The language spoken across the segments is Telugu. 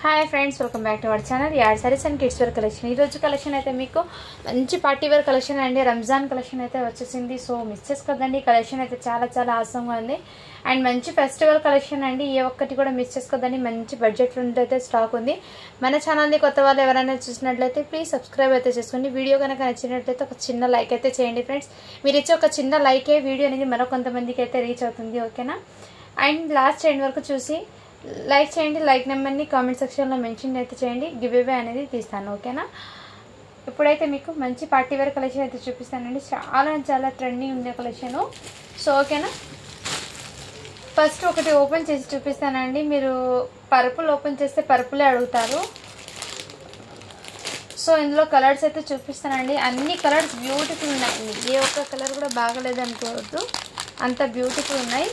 Hi friends welcome back to our channel यार saris and kids wear collection ఈ రోజు కలెక్షన్ అయితే మీకు మంచి పార్టీ వేర్ కలెక్షన్ అండి రంజాన్ కలెక్షన్ అయితే వచ్చేసింది సో మిస్ చేసుకోదండి కలెక్షన్ అయితే చాలా ఆసంగా ఉంది అండ్ మంచి ఫెస్టివల్ కలెక్షన్ అండి ఏ ఒక్కటి కూడా మిస్ చేసుకోదండి మంచి బడ్జెట్ ఫ్రెండ్లీ అయితే స్టాక్ ఉంది మన ఛానల్ ని కొత్త వాళ్ళు ఎవరైనా చూసినట్లయితే ప్లీజ్ సబ్స్క్రైబ్ అయితే చేసుకోండి వీడియో గనుక నచ్చినట్లయితే ఒక చిన్న లైక్ అయితే చేయండి ఫ్రెండ్స్ మీరు ఇచ్చే ఒక చిన్న లైక్ ఏ వీడియో అనేది మరో కొంతమందికి అయితే రీచ్ అవుతుంది ఓకేనా అండ్ లాస్ట్ ఎండ్ వరకు చూసి లైక్ చేయండి లైక్ నెంబర్ ని కామెంట్ సెక్షన్ లో మెన్షన్ అయితే చేయండి గివ్ అవే అనేది తీస్తాను ఓకేనా ఇప్పుడైతే మీకు మంచి పార్టీ వేర్ కలెక్షన్ అయితే చూపిస్తానండి చాలా ట్రెండింగ్ ఉండే కలెక్షన్ సో ఓకేనా ఫస్ట్ ఒకటి ఓపెన్ చేసి చూపిస్తానండి మీరు పర్పుల్ ఓపెన్ చేస్తే పర్పులే అడుగుతారు సో ఇందులో కలర్స్ అయితే చూపిస్తానండి అన్ని కలర్స్ బ్యూటిఫుల్ ఉన్నాయి ఏ ఒక్క కలర్ కూడా బాగలేదు అనుకోవద్దు అంత బ్యూటిఫుల్ ఉన్నాయి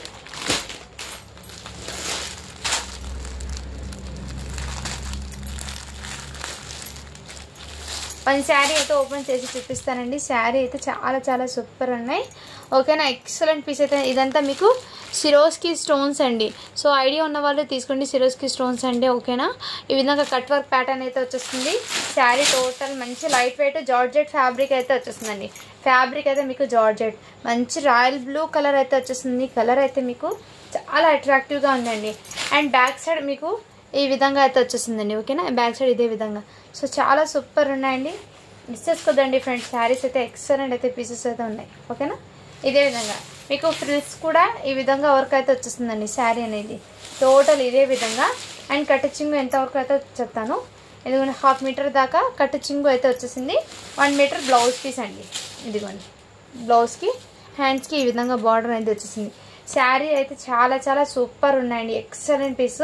వన్ శారీ అయితే ఓపెన్ చేసి చూపిస్తానండి శారీ అయితే చాలా సూపర్ ఉన్నాయి ఓకేనా ఎక్సలెంట్ పీస్ అయితే ఇదంతా మీకు సిరోస్కి స్టోన్స్ అండి సో ఐడియా ఉన్న వాళ్ళు తీసుకోండి సిరోస్కి స్టోన్స్ అండి ఓకేనా ఈ విధంగా కట్ వర్క్ ప్యాటర్న్ అయితే వచ్చేస్తుంది శారీ టోటల్ మంచి లైట్ వెయిట్ జార్జెట్ ఫ్యాబ్రిక్ అయితే వచ్చేస్తుందండి ఫ్యాబ్రిక్ అయితే మీకు జార్జెట్ మంచి రాయల్ బ్లూ కలర్ అయితే వచ్చేస్తుంది కలర్ అయితే మీకు చాలా అట్రాక్టివ్గా ఉందండి అండ్ బ్యాక్ సైడ్ మీకు ఈ విధంగా అయితే వచ్చేసిందండి ఓకేనా బ్యాక్ సైడ్ ఇదే విధంగా సో చాలా సూపర్ ఉన్నాయండి మిస్ చేసుకోదండి ఫ్రెండ్స్ శారీస్ అయితే ఎక్సలెంట్ అయితే పీసెస్ అయితే ఉన్నాయి ఓకేనా ఇదే విధంగా మీకు ఫ్రిల్స్ కూడా ఈ విధంగా వర్క్ అయితే వచ్చేస్తుందండి శారీ అనేది టోటల్ ఇదే విధంగా అండ్ కట్టింగ్ ఎంతవరకు అయితే చెప్తాను ఇదిగోండి 1/2 మీటర్ దాకా కట్టింగ్ అయితే వచ్చేసింది 1 మీటర్ బ్లౌజ్ పీస్ అండి ఇదిగోండి బ్లౌజ్కి హ్యాండ్స్కి ఈ విధంగా బార్డర్ అనేది వచ్చేసింది శారీ అయితే చాలా సూపర్ ఉన్నాయండి ఎక్సలెంట్ పీస్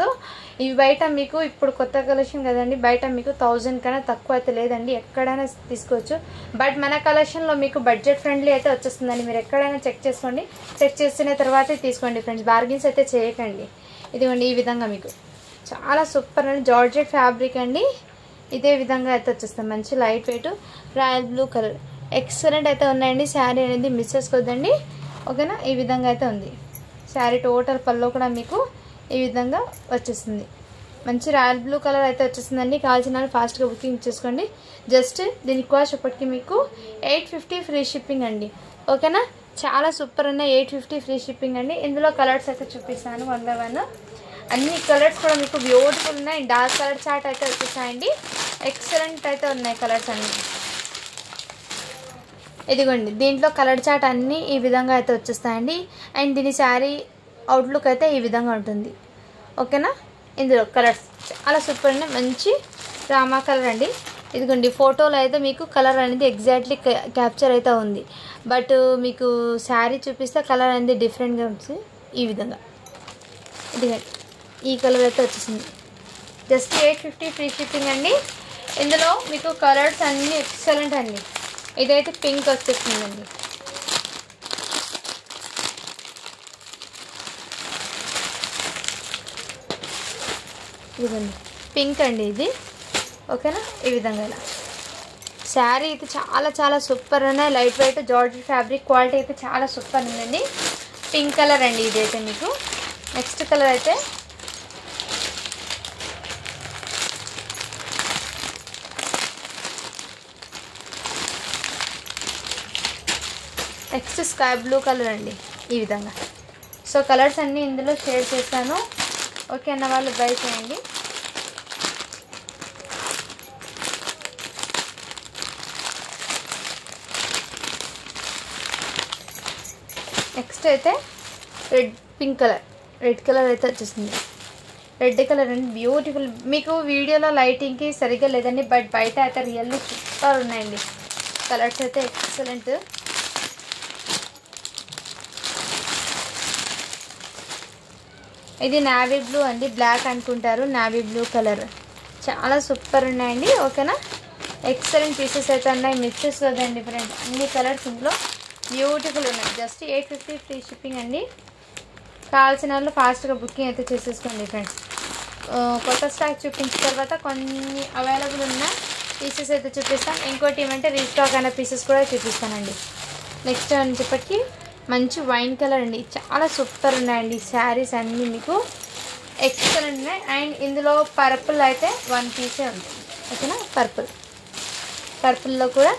ఇవి బయట మీకు ఇప్పుడు కొత్త కలెక్షన్ కదండి బయట మీకు 1000 కన్నా తక్కువ అయితే లేదండి ఎక్కడైనా తీసుకోవచ్చు బట్ మన కలెక్షన్లో మీకు బడ్జెట్ ఫ్రెండ్లీ అయితే వచ్చేస్తుందండి మీరు ఎక్కడైనా చెక్ చేసుకోండి చెక్ చేసిన తర్వాతే తీసుకోండి ఫ్రెండ్స్ బార్గెన్స్ అయితే చేయకండి ఇదిగోండి ఈ విధంగా మీకు చాలా సూపర్ అండి జార్జెట్ ఫ్యాబ్రిక్ అండి ఇదే విధంగా అయితే వచ్చేస్తాం మంచి light weight royal blue colour excellent అయితే ఉన్నాయండి శారీ అనేది మిస్ చేసుకోవద్దండి ఓకేనా ఈ విధంగా అయితే ఉంది శారీ టోటల్ పల్లో కూడా మీకు ఈ విధంగా వచ్చేస్తుంది మంచి రాయల్ బ్లూ కలర్ అయితే వచ్చేస్తుందండి కావాల్సిన వాళ్ళు ఫాస్ట్గా బుకింగ్ చేసుకోండి జస్ట్ దీని కాస్ట్ ఇప్పటికి మీకు 850 ఫ్రీ షిప్పింగ్ అండి ఓకేనా చాలా సూపర్ ఉన్నాయి 850 ఫ్రీ షిప్పింగ్ అండి ఇందులో కలర్స్ అయితే చూపిస్తాను 1 by 1 అన్ని కలర్స్ కూడా మీకు బ్యూటిఫుల్ ఉన్నాయి డార్క్ కలర్ చార్ట్ అయితే వచ్చేసాయండి ఎక్సలెంట్ అయితే ఉన్నాయి కలర్స్ అన్నీ ఇదిగోండి దీంట్లో కలర్ చార్ట్ అన్నీ ఈ విధంగా అయితే వచ్చేస్తాయండి అండ్ దీని శారీ అవుట్లుక్ అయితే ఈ విధంగా ఉంటుంది ఓకేనా ఇందులో కలర్స్ చాలా సూపర్ అండి మంచి రామా కలర్ అండి ఇదిగోండి ఫోటోలో అయితే మీకు కలర్ అనేది ఎగ్జాక్ట్లీ క్యాప్చర్ అయితే ఉంది బట్ మీకు శారీ చూపిస్తే కలర్ అనేది డిఫరెంట్గా ఉంటుంది ఈ విధంగా ఇదిగోండి ఈ కలర్ అయితే వచ్చేసింది జస్ట్ 850 ఫ్రీ షిప్పింగ్ అండి ఇందులో మీకు కలర్స్ అన్నీ ఎక్సలెంట్ అండి ఇదైతే పింక్ వచ్చేస్తుందండి ఇదండి పింక్ అండి ఇది ఓకేనా ఈ విధంగా ఇలా శారీ అయితే చాలా సూపర్ ఉన్నాయి light weight georgette fabric quality అయితే చాలా సూపర్ ఉందండి పింక్ కలర్ అండి ఇదైతే మీకు నెక్స్ట్ కలర్ అయితే నెక్స్ట్ స్కై బ్లూ కలర్ అండి ఈ విధంగా సో కలర్స్ అన్నీ ఇందులో షేర్ చేస్తాను ఓకే అన్న వాళ్ళు బై చేయండి నెక్స్ట్ అయితే రెడ్ కలర్ అయితే వచ్చేసింది రెడ్ కలర్ అండి బ్యూటిఫుల్ మీకు వీడియోలో లైటింగ్కి సరిగ్గా లేదండి బట్ బయట అయితే రియల్లీ సూపర్ ఉన్నాయండి కలర్స్ అయితే ఎక్సలెంట్ ఇది నావీ బ్లూ అండి బ్లాక్ అనుకుంటారు నావీ బ్లూ కలర్ చాలా సూపర్ ఉన్నాయండి ఓకేనా ఎక్సలెంట్ పీసెస్ అయితే ఉన్నాయి మిస్ చేసుకోదండి ఫ్రెండ్స్ అన్ని కలర్స్ ఇందులో బ్యూటిఫుల్ ఉన్నాయి జస్ట్ 850 ఫ్రీ షిప్పింగ్ అండి కావాల్సిన వాళ్ళు ఫాస్ట్గా బుకింగ్ అయితే చేసేసుకోండి ఫ్రెండ్స్ కొత్త స్టాక్ చూపించిన తర్వాత కొన్ని అవైలబుల్ ఉన్న పీసెస్ అయితే చూపిస్తాను ఇంకోటి ఏమంటే రీస్టాక్ అయిన పీసెస్ కూడా చూపిస్తానండి నెక్స్ట్ అని చెప్పటికి మంచి వైన్ కలర్ అండి చాలా సూపర్ ఉన్నాయండి శారీస్ అన్నీ మీకు ఎక్సలెంట్ ఉన్నాయి. అండ్ ఇందులో పర్పుల్ అయితే 1 పీసే ఉంది. ఓకేనా, పర్పుల్లో కూడా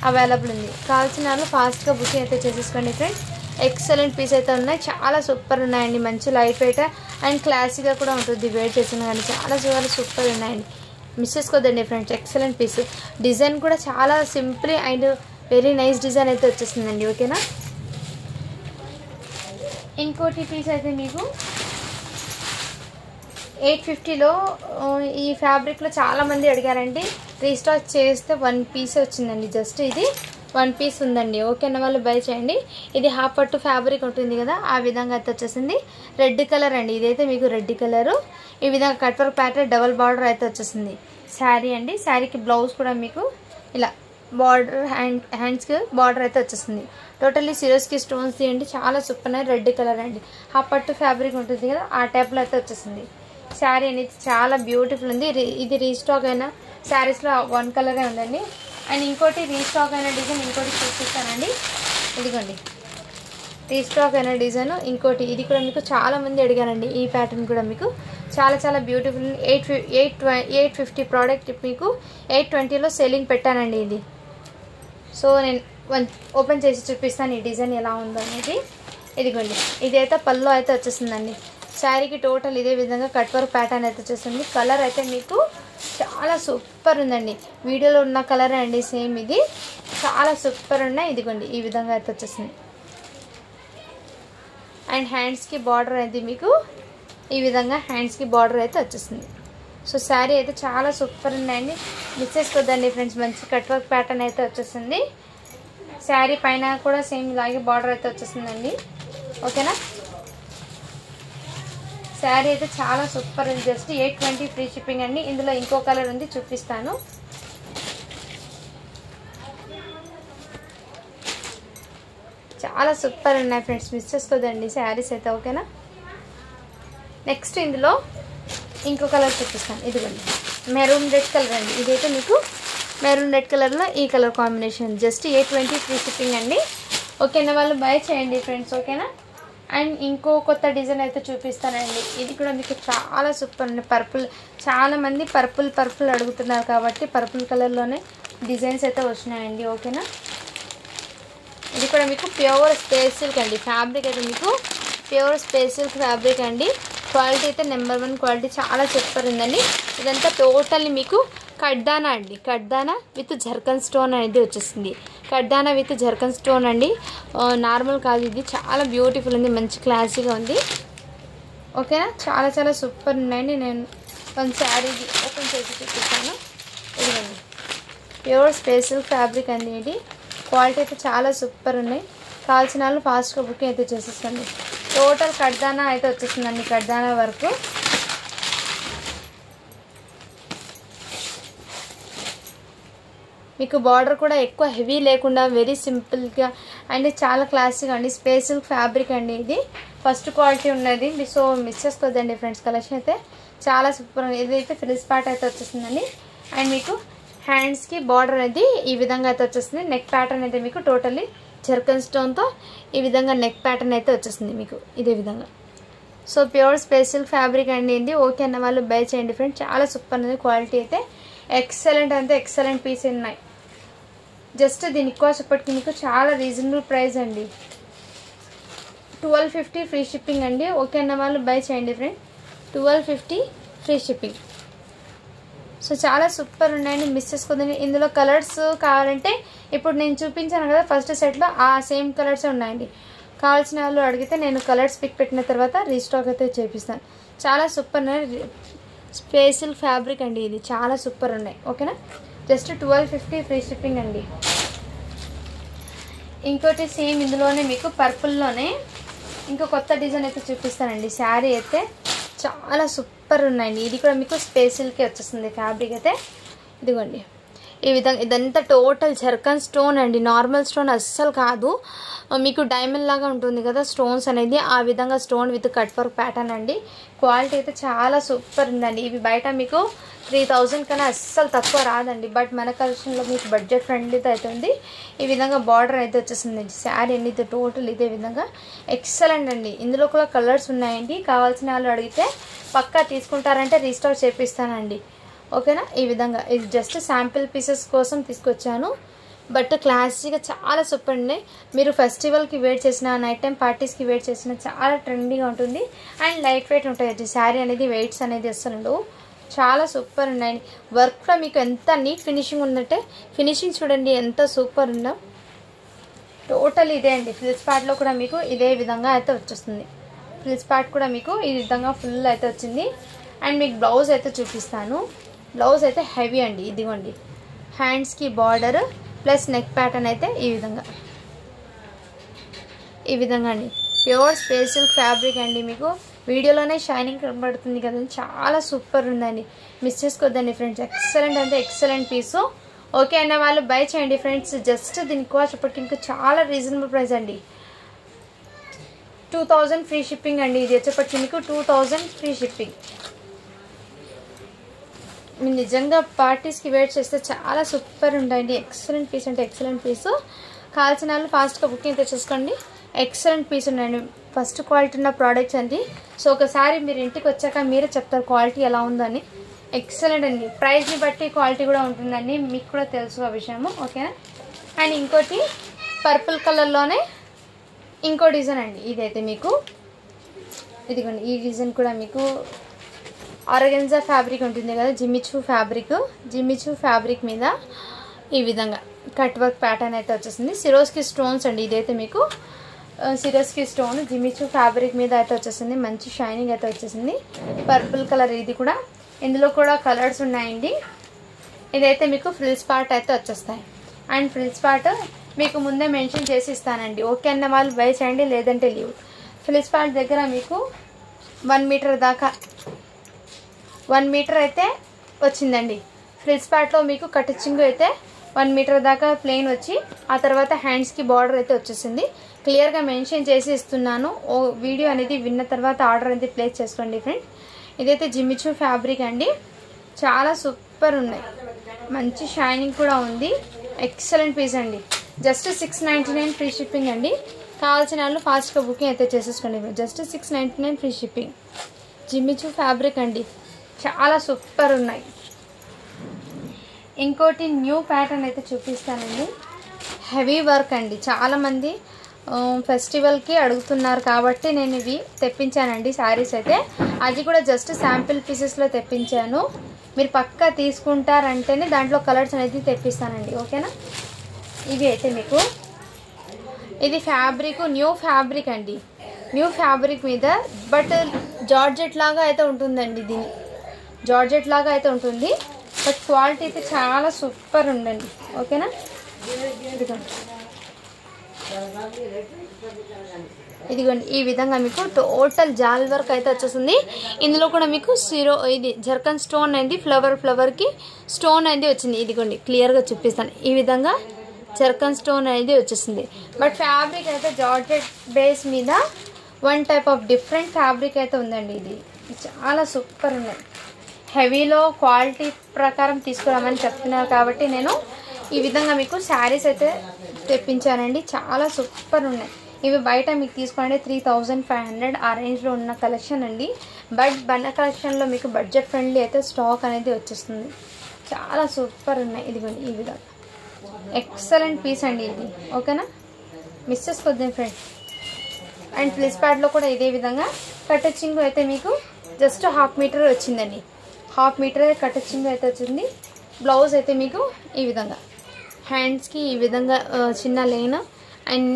అవైలబుల్ ఉంది. కావాల్సిన వాళ్ళు ఫాస్ట్గా బుకింగ్ అయితే చేసేసుకోండి ఫ్రెండ్స్. ఎక్సలెంట్ పీస్ అయితే ఉన్నాయి, చాలా సూపర్ ఉన్నాయండి. మంచి లైట్ వెయిట్ అండ్ క్లాసీగా కూడా ఉంటుంది, వేర్ చేసిన కానీ చాలా చాలా సూపర్ ఉన్నాయండి. మిస్ చేసుకోవద్దండి ఫ్రెండ్స్. Excellent piece. డిజైన్ కూడా చాలా simple and very nice design అయితే వచ్చేసిందండి. ఓకేనా, ఇంకోటి పీస్ అయితే మీకు 850లో ఈ ఫ్యాబ్రిక్లో చాలామంది అడిగారండి. రీస్టాక్ చేస్తే 1 పీస్ వచ్చిందండి. జస్ట్ ఇది 1 పీస్ ఉందండి. ఓకేనా, వాళ్ళు బై చేయండి. ఇది హాఫ్ పట్టు ఫ్యాబ్రిక్ ఉంటుంది కదా, ఆ విధంగా అయితే వచ్చేసింది. రెడ్ కలర్ అండి, ఇదైతే మీకు రెడ్ కలరు. ఈ విధంగా cut work pattern double border అయితే వచ్చేసింది. శారీ అండి, శారీకి బ్లౌజ్ కూడా మీకు ఇలా బార్డర్ హ్యాండ్స్కి బార్డర్ అయితే వచ్చేసింది. టోటల్లీ సిరోస్కి స్టోన్స్ తీయండి, చాలా సూపర్. రెడ్ కలర్ అండి, హాఫ్ పట్టు ఫ్యాబ్రిక్ ఉంటుంది కదా, ఆ టైప్లో అయితే వచ్చేసింది. శారీ అనేది చాలా బ్యూటిఫుల్ ఉంది. ఇది రీస్టాక్ అయిన శారీస్లో 1 కలరే ఉందండి. అండ్ ఇంకోటి రీస్టాక్ అయిన డిజైన్ ఇంకోటి చూపిస్తానండి. ఇదిగోండి రీస్టాక్ అయిన డిజైన్ ఇంకోటి. ఇది కూడా మీకు చాలామంది అడిగారండి. ఈ ప్యాటర్న్ కూడా మీకు చాలా చాలా బ్యూటిఫుల్. 850 ప్రోడక్ట్ మీకు 820లో సెల్లింగ్ పెట్టానండి ఇది. సో నేను ఓపెన్ చేసి చూపిస్తాను ఈ డిజైన్ ఎలా ఉందో అనేది. ఇదిగోండి, ఇదైతే పళ్ళు అయితే వచ్చేసిందండి. శారీకి టోటల్ ఇదే విధంగా కట్ వర్క్ ప్యాటర్న్ అయితే వచ్చేస్తుంది. కలర్ అయితే మీకు చాలా సూపర్ ఉందండి. వీడియోలో ఉన్న కలర్ అండి సేమ్, ఇది చాలా సూపర్ ఉన్నాయి. ఇదిగోండి ఈ విధంగా అయితే వచ్చేసింది. అండ్ హ్యాండ్స్కి బార్డర్ అయితే మీకు ఈ విధంగా హ్యాండ్స్కి బార్డర్ అయితే వచ్చేసింది. సో శారీ అయితే చాలా సూపర్ ఉన్నాయండి, మిస్ చేసుకోవద్దండి ఫ్రెండ్స్. మంచి కట్ వర్క్ ప్యాటర్న్ అయితే వచ్చేసింది. శారీ పైన కూడా సేమ్ ఇలాగే బార్డర్ అయితే వచ్చేసిందండి. ఓకేనా, శారీ అయితే చాలా సూపర్ ఉంది. జస్ట్ 820 ఫ్రీ షిప్పింగ్ అండి. ఇందులో ఇంకో కలర్ ఉంది, చూపిస్తాను. చాలా సూపర్ ఉన్నాయి ఫ్రెండ్స్, మిస్ చేసుకోదండి శారీస్ అయితే. ఓకేనా, నెక్స్ట్ ఇందులో ఇంకో కలర్ చూపిస్తాను. ఇదిగోండి మెరూన్ రెడ్ కలర్ అండి. ఇదైతే మీకు మెరూన్ రెడ్ కలర్లో ఈ colour combination. Just 820 free shipping అండి. ఓకేనా, వాళ్ళు బై చేయండి ఫ్రెండ్స్. ఓకేనా, అండ్ ఇంకో కొత్త డిజైన్ అయితే చూపిస్తానండి. ఇది కూడా మీకు చాలా సూపర్ ఉంది. పర్పుల్, చాలామంది పర్పుల్ అడుగుతున్నారు కాబట్టి పర్పుల్ కలర్లోనే డిజైన్స్ అయితే వచ్చినాయండి. ఓకేనా, ఇది కూడా మీకు ప్యూర్ స్పేస్ సిల్క్ అండి. ఫ్యాబ్రిక్ అయితే మీకు ప్యూర్ స్పేస్ సిల్క్ ఫ్యాబ్రిక్ అండి. క్వాలిటీ అయితే నెంబర్ 1 క్వాలిటీ, చాలా సూపర్ ఉందండి. ఇదంతా టోటల్లీ మీకు కడ్దానా అండి. కడ్దానా విత్ జర్కన్ స్టోన్ అనేది వచ్చేసింది. కడ్దానా విత్ జర్కన్ స్టోన్ అండి, నార్మల్ కాదు. ఇది చాలా బ్యూటిఫుల్ ఉంది, మంచి క్లాసీగా ఉంది. ఓకేనా, చాలా చాలా సూపర్ ఉన్నాయండి. నేను కొంచెం శారీ ఓపెన్ చేసి చూపిస్తాను. ఇదిగోండి ప్యూర్ స్పేస్ సిల్క్ ఫ్యాబ్రిక్ అండి. ఇది క్వాలిటీ అయితే చాలా సూపర్ ఉన్నాయి. కావాల్సిన వాళ్ళు ఫాస్ట్గా బుకింగ్ అయితే చేసేసుకోండి. టోటల్ కడ్దానా అయితే వచ్చేసిందండి, కడ్దానా వరకు. మీకు బార్డర్ కూడా ఎక్కువ హెవీ లేకుండా వెరీ సింపుల్గా అండ్ చాలా క్లాసిక్గా అండి. స్పేస్ సిల్క్ ఫ్యాబ్రిక్ అండి. ఇది ఫస్ట్ క్వాలిటీ ఉన్నది, సో మిస్ చేసుకోవద్దండి ఫ్రెండ్స్. కలెక్షన్ అయితే చాలా సూపర్ ఉంది. ఇదైతే ఫ్రిల్స్ పార్ట్ అయితే వచ్చేసిందండి. అండ్ మీకు హ్యాండ్స్కి బార్డర్ అనేది ఈ విధంగా అయితే వచ్చేస్తుంది. నెక్ ప్యాటర్న్ అయితే మీకు టోటల్లీ జర్కన్ స్టోన్తో ఈ విధంగా నెక్ ప్యాటర్న్ అయితే వచ్చేస్తుంది మీకు ఇదే విధంగా. So pure space silk fabric అండి ఇది. ఓకే అన్న వాళ్ళు బై చేయండి ఫ్రెండ్స్, చాలా సూపర్ ఉంది. క్వాలిటీ అయితే ఎక్సలెంట్, అంతే ఎక్సలెంట్ పీస్ ఉన్నాయి. జస్ట్ దీని కాస్ట్ ఇప్పటికి మీకు చాలా రీజనబుల్ ప్రైస్ అండి. 1250 ఫ్రీ షిప్పింగ్ అండి. ఓకే అన్న వాళ్ళు బై చేయండి ఫ్రెండ్, 1250 ఫ్రీ షిప్పింగ్. సో చాలా సూపర్ ఉన్నాయండి, మిస్ చేసుకోదండి. ఇందులో కలర్స్ కావాలంటే ఇప్పుడు నేను చూపించాను కదా ఫస్ట్ సెట్లో, ఆ సేమ్ కలర్సే ఉన్నాయండి. కావాల్సిన వాళ్ళు అడిగితే నేను కలర్స్ పిక్ పెట్టిన తర్వాత రీస్టాక్ అయితే చేపిస్తాను. చాలా సూపర్ ఉన్నాయి. స్పేషల్ ఫ్యాబ్రిక్ అండి ఇది, చాలా సూపర్ ఉన్నాయి. ఓకేనా, జస్ట్ 1250 ఫ్రీ షిప్పింగ్ అండి. ఇంకోటి సేమ్ ఇందులోనే మీకు పర్పుల్లోనే ఇంకో కొత్త డిజైన్ అయితే చూపిస్తానండి. శారీ అయితే చాలా సూపర్ ఉన్నాయండి. ఇది కూడా మీకు స్పేషల్కే వచ్చేస్తుంది ఫ్యాబ్రిక్ అయితే. ఇదిగోండి ఈ విధంగా ఇదంతా టోటల్ జర్కన్ స్టోన్ అండి, నార్మల్ స్టోన్ అస్సలు కాదు. మీకు డైమండ్ లాగా ఉంటుంది కదా స్టోన్స్ అనేది, ఆ విధంగా stone with cut work pattern అండి. క్వాలిటీ అయితే చాలా సూపర్ ఉందండి. ఇవి బయట మీకు 3000 కన్నా అస్సలు తక్కువ రాదండి. బట్ మన కలెక్షన్లో మీకు బడ్జెట్ ఫ్రెండ్లీతో అయితే ఉంది. ఈ విధంగా బార్డర్ అయితే వచ్చేసింది. శారీ అనేది టోటల్ ఇదే విధంగా ఎక్సలెంట్ అండి. ఇందులో కూడా కలర్స్ ఉన్నాయండి. కావాల్సిన వాళ్ళు అడిగితే పక్కా తీసుకుంటారంటే రీస్టాక్ చేపిస్తానండి. ఓకేనా. ఈ విధంగా ఇది జస్ట్ శాంపిల్ పీసెస్ కోసం తీసుకొచ్చాను. బట్ క్లాసీగా చాలా సూపర్ అండి. మీరు ఫెస్టివల్కి వేర్ చేసిన, నైట్ టైం పార్టీస్కి వేర్ చేసిన చాలా ట్రెండీగా ఉంటుంది అండ్ లైట్ వెయిట్ ఉంటాయి. శారీ అనేది వెయిట్స్ అనేది అసలు చాలా సూపర్ ఉన్నాయి. వర్క్ కూడా మీకు ఎంత నీట్ ఫినిషింగ్ ఉందంటే ఫినిషింగ్ చూడండి ఎంత సూపర్ ఉందో. టోటల్ ఇదే అండి. ఫ్రిల్స్ పార్ట్లో కూడా మీకు ఇదే విధంగా అయితే వచ్చేస్తుంది. ఫ్రిల్స్ పార్ట్ కూడా మీకు ఈ విధంగా ఫుల్ అయితే వచ్చింది. అండ్ మీకు బ్లౌజ్ అయితే చూపిస్తాను. బ్లౌజ్ అయితే హెవీ అండి. ఇదిగోండి హ్యాండ్స్కి బార్డర్ ప్లస్ నెక్ ప్యాటర్న్ అయితే ఈ విధంగా అండి. ప్యూర్ స్పేస్ సిల్క్ ఫ్యాబ్రిక్ అండి. మీకు వీడియోలోనే షైనింగ్ కనబడుతుంది కదండి, చాలా సూపర్ ఉందండి. మిస్ చేసుకోవద్దండి ఫ్రెండ్స్. ఎక్సలెంట్ అంటే ఎక్సలెంట్ పీసు. ఓకే అన్న వాళ్ళు బై చేయండి ఫ్రెండ్స్. జస్ట్ దీని కాస్ట్ ఇప్పటికి ఇంకా చాలా రీజనబుల్ ప్రైస్ అండి. 2000 ఫ్రీ షిప్పింగ్ అండి. ఇది వచ్చేప్పటికి మీకు 2000 ఫ్రీ షిప్పింగ్. మీరు నిజంగా పార్టీస్కి వేర్ చేస్తే చాలా సూపర్ ఉంటాయండి. ఎక్సలెంట్ పీస్ అంటే ఎక్సలెంట్ పీసు. కావాల్సిన వాళ్ళు ఫాస్ట్గా బుకింగ్ తెచ్చేసుకోండి. ఎక్సలెంట్ పీస్ ఉన్నాయండి. ఫస్ట్ క్వాలిటీ ఉన్న ప్రోడక్ట్స్ అండి. సో ఒకసారి మీరు ఇంటికి వచ్చాక మీరే చెప్తారు క్వాలిటీ ఎలా ఉందని. ఎక్సలెంట్ అండి. ప్రైస్ని బట్టి క్వాలిటీ కూడా ఉంటుందండి, మీకు కూడా తెలుసు ఆ విషయము. ఓకేనా. అండ్ ఇంకోటి పర్పుల్ కలర్లోనే ఇంకో డిజైన్ అండి. ఇదైతే మీకు ఇదిగోండి, ఈ డిజైన్ కూడా మీకు ఆర్గెన్జా ఫ్యాబ్రిక్ ఉంటుంది కదా, జిమ్మిచూ ఫ్యాబ్రిక్ మీద ఈ విధంగా కట్ వర్క్ ప్యాటర్న్ అయితే వచ్చేసింది. సిరోస్కి స్టోన్స్ అండి. ఇదైతే మీకు సిరోస్కి స్టోన్ జిమ్మిచూ ఫ్యాబ్రిక్ మీద అయితే వచ్చేసింది. మంచి షైనింగ్ అయితే వచ్చేసింది. పర్పుల్ కలర్ ఇది కూడా. ఇందులో కూడా కలర్స్ ఉన్నాయండి. ఇదైతే మీకు ఫ్రిల్స్ పార్ట్ అయితే వచ్చేస్తాయి. అండ్ ఫ్రిల్స్ పార్ట్ మీకు ముందే మెన్షన్ చేసి ఇస్తానండి. ఓకే అన్న వాళ్ళు బై చేయండి, లేదంటే లీవ్. ఫ్రిల్స్ పార్ట్ దగ్గర మీకు 1 మీటర్ దాకా 1 మీటర్ అయితే వచ్చిందండి. ఫ్రిల్స్ పార్ట్లో మీకు కటింగ్ అయితే 1 మీటర్ దాకా ప్లెయిన్ వచ్చి ఆ తర్వాత హ్యాండ్స్కి బార్డర్ అయితే వచ్చేసింది. క్లియర్గా మెన్షన్ చేసి ఇస్తున్నాను. వీడియో అనేది విన్న తర్వాత ఆర్డర్ అనేది ప్లేస్ చేసుకోండి ఫ్రెండ్. ఇదైతే జిమ్మిచూ ఫ్యాబ్రిక్ అండి. చాలా సూపర్ ఉన్నాయి. మంచి షైనింగ్ కూడా ఉంది. ఎక్సలెంట్ పీస్ అండి. జస్ట్ 699 ఫ్రీ షిప్పింగ్ అండి. కావాల్సిన వాళ్ళు ఫాస్ట్గా బుకింగ్ అయితే చేసేసుకోండి. Just 699 free shipping. Jimmy Choo fabric అండి. చాలా సూపర్ ఉన్నాయి. ఇంకోటి న్యూ ప్యాటర్న్ అయితే చూపిస్తానండి. హెవీ వర్క్ అండి. చాలామంది ఫెస్టివల్కి అడుగుతున్నారు కాబట్టి నేను ఇవి తెప్పించానండి శారీస్ అయితే. అది కూడా జస్ట్ శాంపిల్ పీసెస్లో తెప్పించాను. మీరు పక్కా తీసుకుంటారంటేనే దాంట్లో కలర్స్ అనేది తెప్పిస్తానండి. ఓకేనా. ఇవి అయితే మీకు ఇది ఫ్యాబ్రిక్ న్యూ ఫ్యాబ్రిక్ అండి. న్యూ ఫ్యాబ్రిక్ మీద బట్ జార్జెట్ లాగా అయితే ఉంటుందండి. దీని జార్జెట్ లాగా అయితే ఉంటుంది. బట్ క్వాలిటీ అయితే చాలా సూపర్ ఉందండి. ఓకేనా. ఇదిగోండి ఈ విధంగా మీకు టోటల్ జాల్ వర్క్ అయితే వచ్చేస్తుంది. ఇందులో కూడా మీకు ఇది జర్కన్ స్టోన్ అనేది ఫ్లవర్కి స్టోన్ అనేది వచ్చింది. ఇదిగోండి క్లియర్గా చూపిస్తాను. ఈ విధంగా జర్కన్ స్టోన్ అనేది వచ్చేసింది. బట్ ఫ్యాబ్రిక్ అయితే జార్జెట్ బేస్ మీద 1 టైప్ ఆఫ్ డిఫరెంట్ ఫ్యాబ్రిక్ అయితే ఉందండి. ఇది చాలా సూపర్ ఉన్నాయి. హెవీలో క్వాలిటీ ప్రకారం తీసుకురామని చెప్తున్నారు కాబట్టి నేను ఈ విధంగా మీకు శారీస్ అయితే తెప్పించానండి. చాలా సూపర్ ఉన్నాయి. ఇవి బయట మీకు తీసుకోండి 3500 ఆ రేంజ్లో ఉన్న కలెక్షన్ అండి. బట్ మన కలెక్షన్లో మీకు బడ్జెట్ ఫ్రెండ్లీ అయితే స్టాక్ అనేది వచ్చేస్తుంది. చాలా సూపర్ ఉన్నాయి. ఇదిగోండి ఈ విధంగా ఎక్సలెంట్ పీస్ అండి ఇది. ఓకేనా. మిస్ చేసుకోద్దాం ఫ్రెండ్. అండ్ ఫ్లిస్ ప్యాడ్లో కూడా ఇదే విధంగా కటింగ్ అయితే మీకు జస్ట్ 1/2 మీటర్ వచ్చిందండి. 1/2 మీటర్ కటింగ్ అయితే వచ్చింది. బ్లౌజ్ అయితే మీకు ఈ విధంగా హ్యాండ్స్కి ఈ విధంగా చిన్న లైన్ అండ్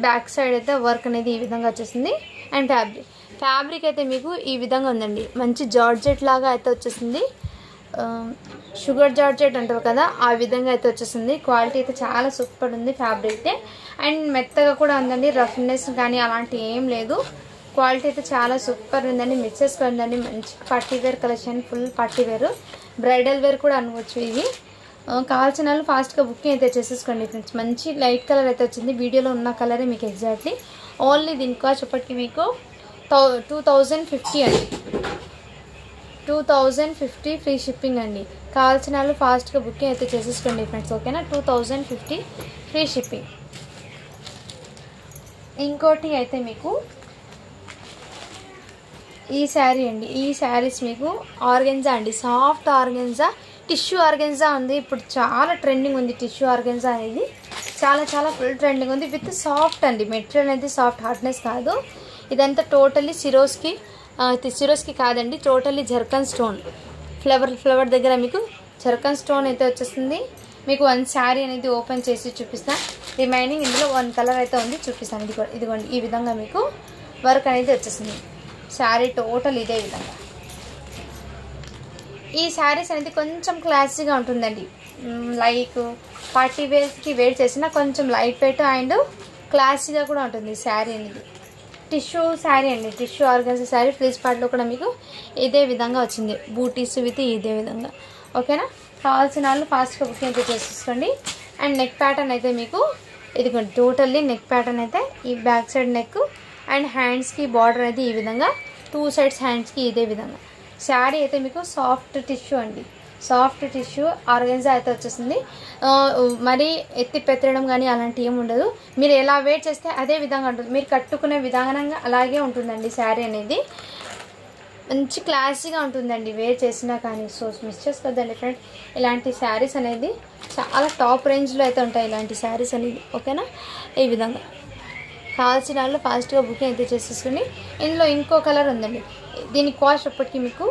బ్యాక్ సైడ్ అయితే వర్క్ అనేది ఈ విధంగా వచ్చేసింది. అండ్ ఫ్యాబ్రిక్ అయితే మీకు ఈ విధంగా ఉందండి. మంచి జార్జెట్ లాగా అయితే వచ్చేసింది. షుగర్ జార్జెట్ అంటారు కదా, ఆ విధంగా అయితే వచ్చేసింది. క్వాలిటీ అయితే చాలా సూపర్ ఉంది ఫ్యాబ్రిక్ అయితే. అండ్ మెత్తగా కూడా ఉందండి. రఫ్నెస్ కానీ అలాంటి ఏం లేదు. క్వాలిటీ అయితే చాలా సూపర్ ఉందండి. మిక్సెస్ ఉందండి. మంచి party wear collection, full party wear, bridal wear కూడా అనుకోవచ్చు. ఇవి కావాల్సిన వాళ్ళు ఫాస్ట్గా బుకింగ్ అయితే చేసేసుకోండి ఫ్రెండ్స్. మంచి లైట్ కలర్ అయితే వచ్చింది, వీడియోలో ఉన్న కలరే మీకు ఎగ్జాక్ట్లీ. ఓన్లీ దీని కాస్ట్ ఇప్పటికి మీకు 2050 అండి, 2050 ఫ్రీ షిప్పింగ్ అండి. కావాల్సిన వాళ్ళు ఫాస్ట్గా బుకింగ్ అయితే చేసేసుకోండి ఫ్రెండ్స్, ఓకేనా. 2050 ఫ్రీ షిప్పింగ్. ఇంకోటి అయితే మీకు ఈ శారీ అండి. ఈ శారీస్ మీకు ఆర్గెన్జా అండి, సాఫ్ట్ ఆర్గెన్జా, టిష్యూ ఆర్గెన్జా ఉంది. ఇప్పుడు చాలా ట్రెండింగ్ ఉంది టిష్యూ ఆర్గెన్జా అనేది, చాలా చాలా ఫుల్ ట్రెండింగ్ ఉంది. విత్ సాఫ్ట్ అండి, మెటీరియల్ అనేది సాఫ్ట్, హార్డ్నెస్ కాదు. ఇదంతా టోటల్లీ సిరోస్కి కాదండి, టోటల్లీ జర్కన్ స్టోన్. ఫ్లవర్ దగ్గర మీకు జర్కన్ స్టోన్ అయితే వచ్చేస్తుంది. మీకు వన్ శారీ అనేది ఓపెన్ చేసి చూపిస్తాను. రిమైనింగ్ ఇందులో వన్ కలర్ అయితే ఉంది, చూపిస్తాను. ఇదిగోండి ఈ విధంగా మీకు వర్క్ అనేది వచ్చేసింది. శారీ టోటల్ ఇదే విధంగా. ఈ శారీస్ అనేది కొంచెం క్లాసీగా ఉంటుందండి, లైక్ పార్టీ వేర్కి వేర్ చేసిన కొంచెం లైట్ వెయిట్ అండ్ క్లాసీగా కూడా ఉంటుంది శారీ అనేది. టిష్యూ శారీ అండి, టిష్యూ ఆర్గన్జా శారీ. ఫ్రిజ్ పార్ట్లో కూడా మీకు ఇదే విధంగా వచ్చింది, బూటీస్ విత్ ఇదే విధంగా, ఓకేనా. కావాల్సిన వాళ్ళు ఫాస్ట్గా బుకింగ్ అయితే చేసేసుకోండి. అండ్ నెక్ ప్యాటర్న్ అయితే మీకు ఇదిగోండి, టోటల్లీ నెక్ ప్యాటర్న్ అయితే ఈ బ్యాక్ సైడ్ నెక్ అండ్ హ్యాండ్స్కి బార్డర్ అయితే ఈ విధంగా, 2 సైడ్స్ హ్యాండ్స్కి ఇదే విధంగా. శారీ అయితే మీకు సాఫ్ట్ టిష్యూ అండి, సాఫ్ట్ టిష్యూ ఆర్గెన్జా అయితే వచ్చేసింది. మరి ఎత్తి పెట్టడం కానీ అలాంటి ఏమి ఉండదు. మీరు ఎలా వేర్ చేస్తే అదే విధంగా ఉంటుంది, మీరు కట్టుకునే విధానంగా అలాగే ఉంటుందండి శారీ అనేది. మంచి క్లాసీగా ఉంటుందండి వేర్ చేసినా కానీ. సో మిస్ చేసుకోవద్దండి ఫ్రెండ్స్, ఇలాంటి శారీస్ అనేది చాలా టాప్ రేంజ్లో అయితే ఉంటాయి ఇలాంటి శారీస్ అనేది, ఓకేనా. ఈ విధంగా కావాల్సిన వాళ్ళు ఫాస్ట్గా బుకింగ్ అయితే చేసేసుకుని. ఇందులో ఇంకో కలర్ ఉందండి, దీని కాస్ట్ అప్పటికి మీకు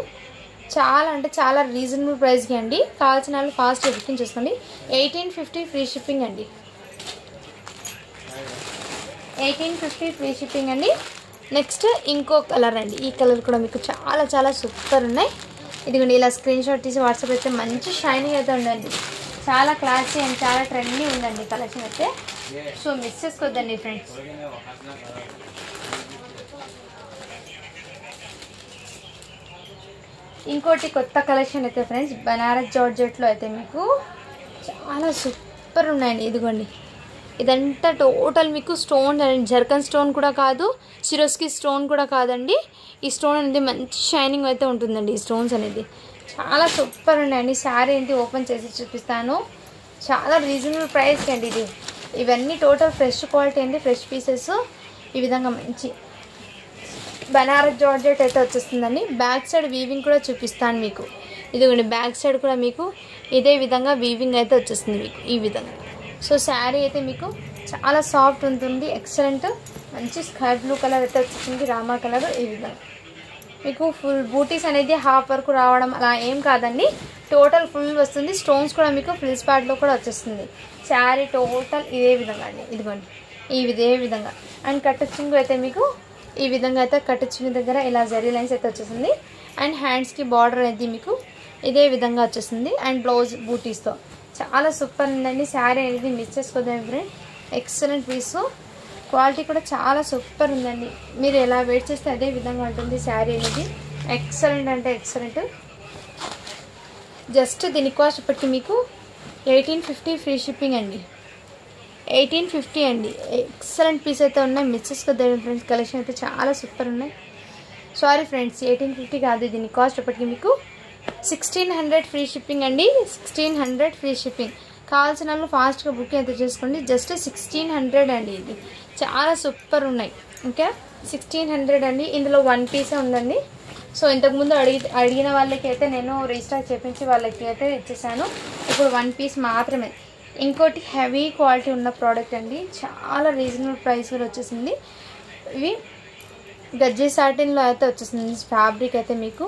చాలా అంటే చాలా రీజనబుల్ ప్రైస్కి అండి. కావాల్సిన వాళ్ళు ఫాస్ట్గా బుకింగ్ చేసుకోండి. 1850 ఫ్రీ షిప్పింగ్ అండి, 1850 ఫ్రీ షిప్పింగ్ అండి. నెక్స్ట్ ఇంకో కలర్ అండి, ఈ కలర్ కూడా మీకు చాలా చాలా సూపర్ ఉన్నాయి. ఇదిగోండి ఇలా స్క్రీన్ షాట్ తీసి వాట్సాప్ అయితే మంచి షైనింగ్ అయితే ఉందండి, చాలా క్లాసీ అండ్ చాలా ట్రెండీ ఉందండి కలెక్షన్ అయితే. సో మిస్ చేసుకోవద్దండి ఫ్రెండ్స్. ఇంకోటి కొత్త కలెక్షన్ అయితే ఫ్రెండ్స్, బనారస్ జార్జెట్లో అయితే మీకు చాలా సూపర్ ఉన్నాయండి. ఇదిగోండి ఇదంతా టోటల్ మీకు స్టోన్ అండ్ జర్కన్ స్టోన్ కూడా కాదు, సిరోస్కి స్టోన్ కూడా కాదండి. ఈ స్టోన్ అనేది మంచి షైనింగ్ అయితే ఉంటుందండి. ఈ స్టోన్స్ అనేది చాలా సూపర్ ఉన్నాయండి. శారీ ఏంటి ఓపెన్ చేసి చూపిస్తాను, చాలా రీజనబుల్ ప్రైస్కి అండి ఇది. ఇవన్నీ టోటల్ ఫ్రెష్ క్వాలిటీ అండి, ఫ్రెష్ పీసెస్. ఈ విధంగా మంచి బనారస్ జార్జెట్ అయితే వచ్చేస్తుందండి. బ్యాక్ సైడ్ వీవింగ్ కూడా చూపిస్తాను మీకు. ఇదిగోండి బ్యాక్ సైడ్ కూడా మీకు ఇదే విధంగా వీవింగ్ అయితే వచ్చేస్తుంది మీకు ఈ విధంగా. సో శారీ అయితే మీకు చాలా సాఫ్ట్ ఉంటుంది, ఎక్సలెంట్. మంచి స్కై బ్లూ కలర్ అయితే వచ్చేసింది, రామా కలర్. ఈ విధంగా మీకు ఫుల్ బూటీస్ అనేది హాఫ్ వరకు రావడం అలా ఏం కాదండి, టోటల్ ఫుల్ వస్తుంది. స్టోన్స్ కూడా మీకు ఫ్రిల్స్ పార్ట్లో కూడా వచ్చేస్తుంది. శారీ టోటల్ ఇదే విధంగా అండి, ఇదిగోండి ఇదే విధంగా. అండ్ కట్టింగ్ అయితే మీకు ఈ విధంగా అయితే కట్టింగ్ దగ్గర ఇలా జరీ లైన్స్ అయితే వచ్చేసింది. అండ్ హ్యాండ్స్కి బార్డర్ అనేది మీకు ఇదే విధంగా వచ్చేసింది. అండ్ బ్లౌజ్ బూటీస్తో చాలా సూపర్ ఉందండి. శారీ అనేది మిస్ చేసుకోదండి ఫ్రెండ్, ఎక్సలెంట్ పీసు. క్వాలిటీ కూడా చాలా సూపర్ ఉందండి. మీరు ఎలా వెయిట్ చేస్తే అదే విధంగా ఉంటుంది శారీ అనేది, ఎక్సలెంట్ అంటే ఎక్సలెంట్. జస్ట్ దీని కాస్ట్ ఇప్పటికి మీకు 1850 ఫ్రీ షిప్పింగ్ అండి, 1850 అండి. ఎక్సలెంట్ పీస్ అయితే ఉన్నాయి, మిస్ చేసుకోదండి ఫ్రెండ్స్. కలెక్షన్ అయితే చాలా సూపర్ ఉన్నాయి. సారీ ఫ్రెండ్స్ 1850 కాదు, దీని కాస్ట్ ఇప్పటికి మీకు 1600 ఫ్రీ షిప్పింగ్ అండి, 1600 ఫ్రీ షిప్పింగ్. కావాల్సిన వాళ్ళు ఫాస్ట్గా బుకింగ్ అయితే చేసుకోండి. జస్ట్ 1600 అండి, ఇది చాలా సూపర్ ఉన్నాయి. ఓకే 1600 అండి. ఇందులో 1 పీసే ఉందండి. సో ఇంతకుముందు అడిగిన వాళ్ళకి అయితే నేను రీస్టాక్ చేపించి వాళ్ళకి అయితే ఇచ్చేసాను. ఇప్పుడు 1 పీస్ మాత్రమే. ఇంకోటి హెవీ క్వాలిటీ ఉన్న ప్రోడక్ట్ అండి, చాలా రీజనబుల్ ప్రైస్ కూడా వచ్చేసింది. ఇవి గజ్జి సాటిన్లో అయితే వచ్చేసింది. ఫ్యాబ్రిక్ అయితే మీకు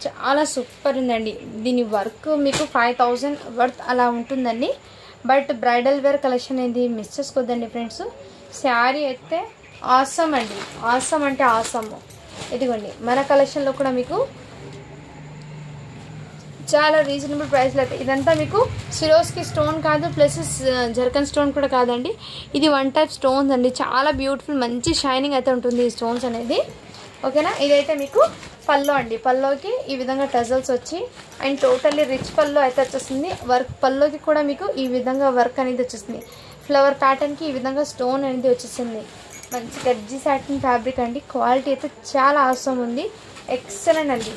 చాలా సూపర్ ఉందండి. దీని వర్క్ మీకు 5000 వర్త్ అలా ఉంటుందండి. బట్ బ్రైడల్ వేర్ కలెక్షన్ అనేది మిస్ చేసుకోవద్దండి ఫ్రెండ్స్. శారీ అయితే ఆసమ్ అండి, ఆసమ్ అంటే ఆసమ్. ఇదిగోండి మన కలెక్షన్లో కూడా మీకు చాలా రీజనబుల్ ప్రైస్లో అయితే. ఇదంతా మీకు సిరోస్కి స్టోన్ కాదు, ప్లస్ జర్కన్ స్టోన్ కూడా కాదండి. ఇది 1 టైప్ స్టోన్స్ అండి, చాలా బ్యూటిఫుల్ మంచి షైనింగ్ అయితే ఉంటుంది ఈ స్టోన్స్ అనేది. ఓకేనా, ఇదైతే మీకు పల్లో అండి, పల్లోకి ఈ విధంగా టజల్స్ వచ్చి అండ్ టోటల్లీ రిచ్ పల్లో అయితే వచ్చేస్తుంది. వర్క్ పల్లోకి కూడా మీకు ఈ విధంగా వర్క్ అనేది వచ్చేస్తుంది. ఫ్లవర్ ప్యాటర్న్కి ఈ విధంగా స్టోన్ అనేది వచ్చేసింది. మంచి గజ్జి సాటిన్ ఫ్యాబ్రిక్ అండి. క్వాలిటీ అయితే చాలా అవసరం ఉంది. ఎక్సలెంట్ అండి,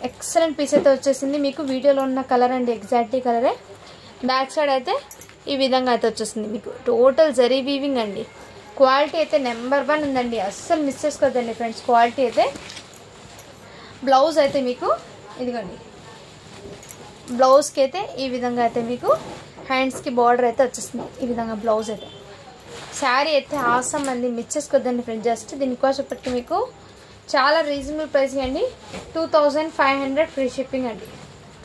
ఎక్సలెంట్ పీస్ అయితే వచ్చేసింది. మీకు వీడియోలో ఉన్న కలర్ అండి, ఎగ్జాక్ట్లీ కలరే. బ్యాక్ సైడ్ అయితే ఈ విధంగా అయితే వచ్చేస్తుంది. మీకు టోటల్ జరీ వీవింగ్ అండి. క్వాలిటీ అయితే నెంబర్ 1 ఉందండి, అస్సలు మిస్ చేసుకోవద్దండి ఫ్రెండ్స్. క్వాలిటీ అయితే బ్లౌజ్ అయితే మీకు ఇదిగోండి, బ్లౌజ్కి అయితే ఈ విధంగా అయితే మీకు హ్యాండ్స్కి బార్డర్ అయితే వచ్చేస్తుంది. ఈ విధంగా బ్లౌజ్ అయితే. శారీ అయితే ఆసమ్ అండి, మిస్ చేసుకోవద్దండి ఫ్రెండ్స్. జస్ట్ దీనికోసం ఇప్పటికి మీకు చాలా రీజనబుల్ ప్రైస్ అండి. 2500 ఫ్రీ షిప్పింగ్ అండి.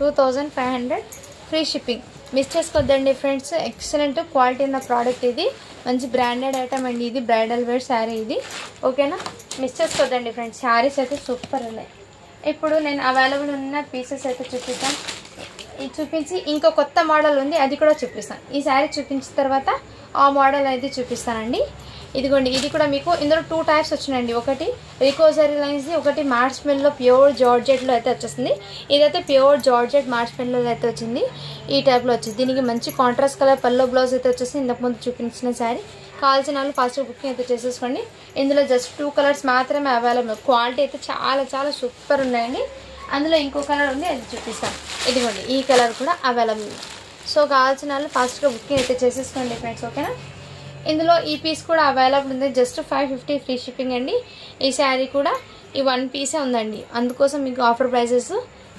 2500 ఫ్రీ షిప్పింగ్. మిస్ చేసుకోవద్దండి ఫ్రెండ్స్. ఎక్సలెంట్ క్వాలిటీ ఉన్న ప్రోడక్ట్ ఇది. మంచి బ్రాండెడ్ ఐటమ్ అండి ఇది. బ్రైడల్ వేర్ శారీ ఇది. ఓకేనా, మిస్ చేసుకోవద్దండి ఫ్రెండ్స్. శారీస్ అయితే సూపర్ ఉన్నాయి. ఇప్పుడు నేను అవైలబుల్ ఉన్న పీసెస్ అయితే చూపిస్తాను. ఇది చూపించి ఇంకో కొత్త మోడల్ ఉంది, అది కూడా చూపిస్తాను. ఈ శారీ చూపించిన తర్వాత ఆ మోడల్ అయితే చూపిస్తానండి. ఇదిగోండి, ఇది కూడా మీకు ఇందులో 2 టైప్స్ వచ్చినాయండి. ఒకటి రికోజరీ లైన్స్ది, ఒకటి మార్చ్ మెల్లో ప్యూర్ జార్జెట్లో అయితే వచ్చేసింది. ఇదైతే ప్యూర్ జార్జెట్ మార్చ్ మెల్లో అయితే వచ్చింది. ఈ టైప్లో వచ్చింది. దీనికి మంచి కాంట్రాస్ట్ కలర్ పల్లో బ్లౌజ్ అయితే వచ్చేసి ఇంతకుముందు చూపించిన శారీ. కావాల్సిన వాళ్ళు ఫాస్ట్ బుకింగ్ అయితే చేసేసుకోండి. ఇందులో జస్ట్ 2 కలర్స్ మాత్రమే అవైలబుల్. క్వాలిటీ అయితే చాలా చాలా సూపర్ ఉన్నాయండి. అందులో ఇంకో కలర్ ఉంది, అది చూపిస్తాను. ఇదిగోండి, ఈ కలర్ కూడా అవైలబుల్. సో కావాల్సిన వాళ్ళు ఫాస్ట్గా బుకింగ్ అయితే చేసేసుకోండి ఫ్రెండ్స్. ఓకేనా, ఇందులో ఈ పీస్ కూడా అవైలబుల్ ఉంది. జస్ట్ 550 ఫ్రీ షిప్పింగ్ అండి. ఈ శారీ కూడా ఈ 1 పీసే ఉందండి, అందుకోసం మీకు offer prices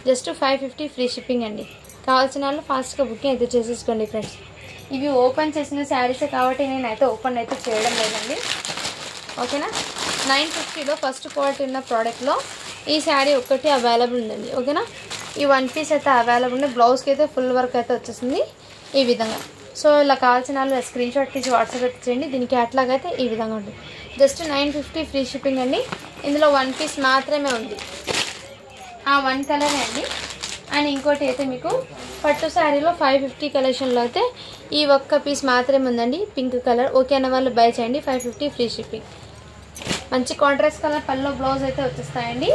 just 550 free shipping అండి. కావాల్సిన వాళ్ళు ఫాస్ట్గా బుకింగ్ అయితే చేసేసుకోండి ఫ్రెండ్స్. ఇవి ఓపెన్ చేసిన శారీసే కాబట్టి నేనైతే ఓపెన్ అయితే చేయడం లేదండి. ఓకేనా, 950లో ఫస్ట్ క్వాలిటీ ఉన్న ప్రోడక్ట్లో ఈ శారీ ఒక్కటి అవైలబుల్ ఉందండి. ఓకేనా, ఈ 1 పీస్ అయితే అవైలబుల్ ఉంది. బ్లౌజ్కి అయితే ఫుల్ వర్క్ అయితే వచ్చేసింది ఈ విధంగా. సో ఇలా కావాల్సిన వాళ్ళు స్క్రీన్ షాట్ తీసి వాట్సాప్ అయితే చేయండి. దీనికి అట్లాగైతే అయితే ఈ విధంగా ఉంటుంది. జస్ట్ 950 ఫ్రీ షిప్పింగ్ అండి. ఇందులో 1 పీస్ మాత్రమే ఉంది, ఆ 1 కలరే అండి. అండ్ ఇంకోటి అయితే మీకు పట్టు శారీలో 550 కలెక్షన్లో అయితే ఈ ఒక్క పీస్ మాత్రమే ఉందండి, పింక్ కలర్. ఓకే అన్న వాళ్ళు బై చేయండి. 550 ఫ్రీ షిప్పింగ్. మంచి కాంట్రాస్ట్ కలర్ పల్లో బ్లౌజ్ అయితే వచ్చేస్తాయండి.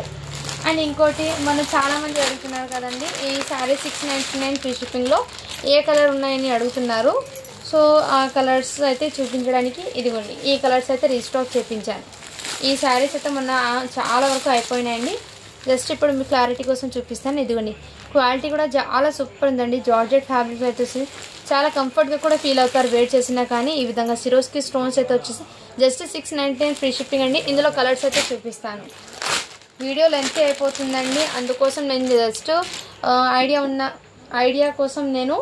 అండ్ ఇంకోటి మనం చాలామంది అడుగుతున్నారు కదండి, ఈ శారీ 699 ఫ్రీ షిప్పింగ్లో ఏ కలర్ ఉన్నాయని అడుగుతున్నారు. సో ఆ కలర్స్ అయితే చూపించడానికి ఇదిగోండి, ఈ కలర్స్ అయితే రీస్టాక్ చేయించాను. ఈ శారీస్ అయితే మొన్న చాలా వరకు అయిపోయినాయండి. జస్ట్ ఇప్పుడు మీ క్లారిటీ కోసం చూపిస్తాను. ఇదిగోండి, క్వాలిటీ కూడా చాలా సూపర్ ఉందండి. జార్జెట్ ఫ్యాబ్రిక్ వచ్చేసి చాలా కంఫర్ట్గా కూడా ఫీల్ అవుతారు వేర్ చేసినా కానీ. ఈ విధంగా సిరోస్కి స్టోన్స్ అయితే వచ్చేసి జస్ట్ 699 ఫ్రీ షిప్పింగ్ అండి. ఇందులో కలర్స్ అయితే చూపిస్తాను. వీడియో లెంత్ అయిపోతుందండి, అందుకోసం నేను జస్ట్ ఐడియా కోసం నేను